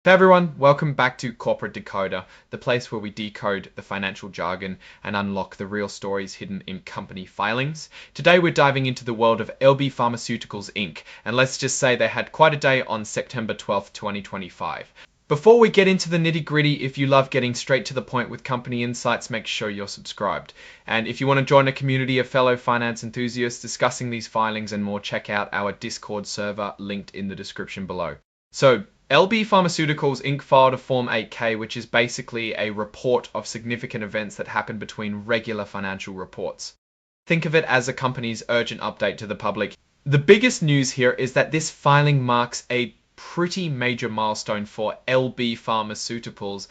Hey everyone, welcome back to Corporate Decoder, the place where we decode the financial jargon and unlock the real stories hidden in company filings. Today we're diving into the world of LB Pharmaceuticals Inc. And let's just say they had quite a day on September 12th, 2025. Before we get into the nitty-gritty, if you love getting straight to the point with company insights, make sure you're subscribed. And if you want to join a community of fellow finance enthusiasts discussing these filings and more, check out our Discord server linked in the description below. So, LB Pharmaceuticals Inc. filed a Form 8K, which is basically a report of significant events that happen between regular financial reports. Think of it as a company's urgent update to the public. The biggest news here is that this filing marks a pretty major milestone for LB Pharmaceuticals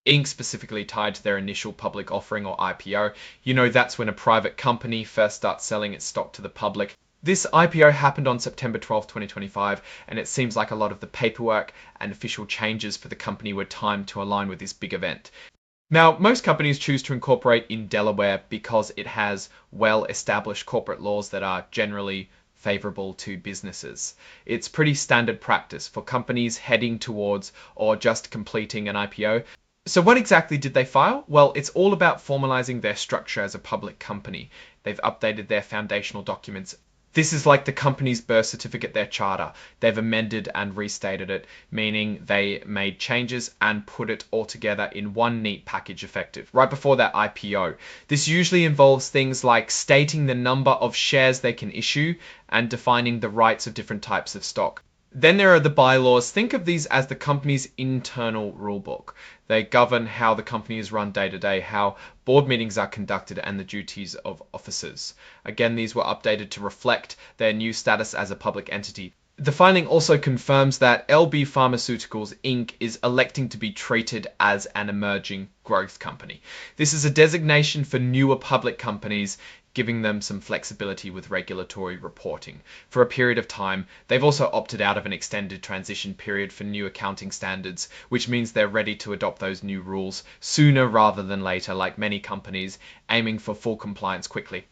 Inc., specifically tied to their initial public offering or IPO. You know, that's when a private company first starts selling its stock to the public. This IPO happened on September 12, 2025, and it seems like a lot of the paperwork and official changes for the company were timed to align with this big event. Now, most companies choose to incorporate in Delaware because it has well-established corporate laws that are generally favorable to businesses. It's pretty standard practice for companies heading towards or just completing an IPO. So what exactly did they file? Well, it's all about formalizing their structure as a public company. They've updated their foundational documents. This is like the company's birth certificate, their charter. They've amended and restated it, meaning they made changes and put it all together in one neat package effective, right before that IPO. This usually involves things like stating the number of shares they can issue and defining the rights of different types of stock. Then there are the bylaws. Think of these as the company's internal rulebook. They govern how the company is run day to day, how board meetings are conducted, and the duties of officers. Again, these were updated to reflect their new status as a public entity. The filing also confirms that LB Pharmaceuticals Inc. is electing to be treated as an emerging growth company. This is a designation for newer public companies, giving them some flexibility with regulatory reporting. For a period of time, they've also opted out of an extended transition period for new accounting standards, which means they're ready to adopt those new rules sooner rather than later, like many companies, aiming for full compliance quickly.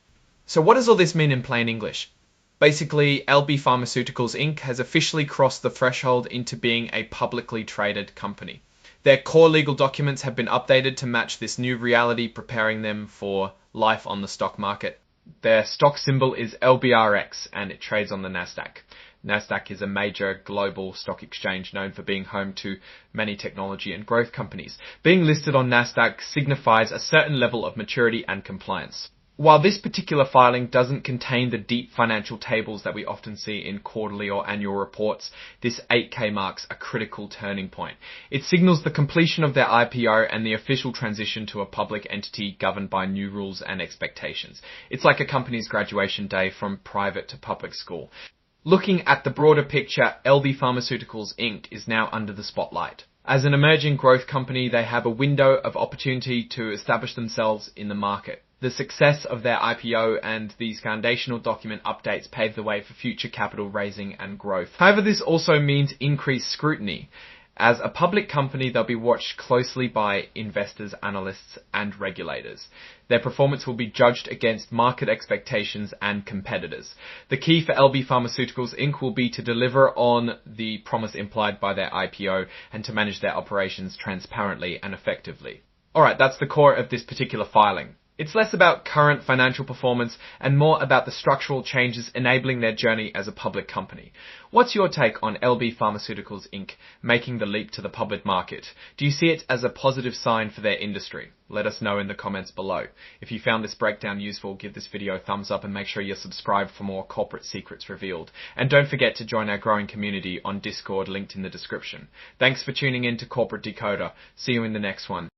So what does all this mean in plain English? Basically, LB Pharmaceuticals Inc. has officially crossed the threshold into being a publicly traded company. Their core legal documents have been updated to match this new reality, preparing them for life on the stock market. Their stock symbol is LBRX and it trades on the Nasdaq. Nasdaq is a major global stock exchange known for being home to many technology and growth companies. Being listed on Nasdaq signifies a certain level of maturity and compliance. While this particular filing doesn't contain the deep financial tables that we often see in quarterly or annual reports, this 8K marks a critical turning point. It signals the completion of their IPO and the official transition to a public entity governed by new rules and expectations. It's like a company's graduation day from private to public school. Looking at the broader picture, LB Pharmaceuticals Inc. is now under the spotlight. As an emerging growth company, they have a window of opportunity to establish themselves in the market. The success of their IPO and these foundational document updates pave the way for future capital raising and growth. However, this also means increased scrutiny. As a public company, they'll be watched closely by investors, analysts, and regulators. Their performance will be judged against market expectations and competitors. The key for LB Pharmaceuticals Inc. will be to deliver on the promise implied by their IPO and to manage their operations transparently and effectively. Alright, that's the core of this particular filing. It's less about current financial performance and more about the structural changes enabling their journey as a public company. What's your take on LB Pharmaceuticals Inc. making the leap to the public market? Do you see it as a positive sign for their industry? Let us know in the comments below. If you found this breakdown useful, give this video a thumbs up and make sure you're subscribed for more corporate secrets revealed. And don't forget to join our growing community on Discord linked in the description. Thanks for tuning in to Corporate Decoder. See you in the next one.